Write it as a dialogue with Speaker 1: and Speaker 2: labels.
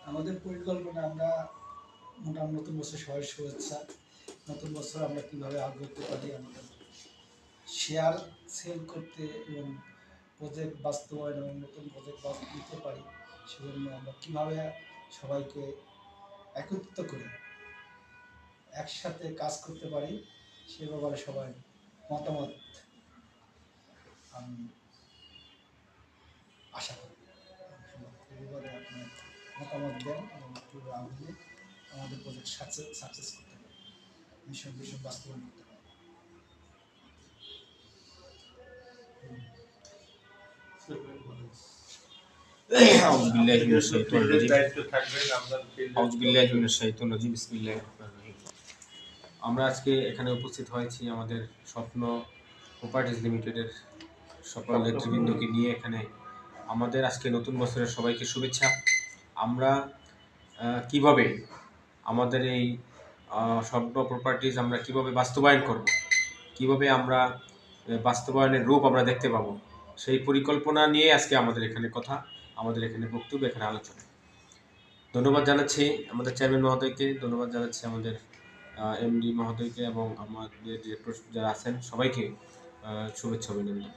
Speaker 1: আমাদের পরিকল্পনা আমরা মোটামুটি নতুন বছর সবাই শুভেচ্ছা। নতুন বছর আমরা কিভাবে আগাতে পারি, আমাদের শেয়ার সেল করতে এবং প্রজেক্ট বাস্তবায়ন এবং নতুন প্রজেক্ট নিতে পারি, সেজন্য আমরা কীভাবে সবাইকে একত্রিত করে একসাথে কাজ করতে পারি সে ব্যাপারে সবাই মতামত আমি আশা করি। আপনার মতামত দেন এবং কীভাবে আগে আমাদের প্রজেক্ট সাকসেস করতে পারি, মিশন বাস্তবায়ন করতে পারি।
Speaker 2: আমরা আজকে এখানে উপস্থিত হয়েছি আমাদের স্বপ্ন প্রপার্টিজ লিমিটেডের সকল নেতৃবৃন্দকে নিয়ে। এখানে আমাদের আজকে নতুন বছরের সবাইকে শুভেচ্ছা। আমরা কিভাবে আমাদের এই স্বপ্ন প্রপার্টিজ আমরা কিভাবে বাস্তবায়ন করব, কিভাবে আমরা বাস্তবায়নের রূপ আমরা দেখতে পাবো, সেই পরিকল্পনা নিয়ে আজকে আমাদের এখানে কথা, আমাদের এখানে বক্তব্য, এখানে আলোচনা। ধন্যবাদ জানাচ্ছি আমাদের চেয়ারম্যান মহোদয়কে, ধন্যবাদ জানাচ্ছি আমাদের এমডি মহোদয়কে এবং আমাদের ডিরেক্টর যারা আছেন সবাইকে শুভেচ্ছা অভিনন্দন।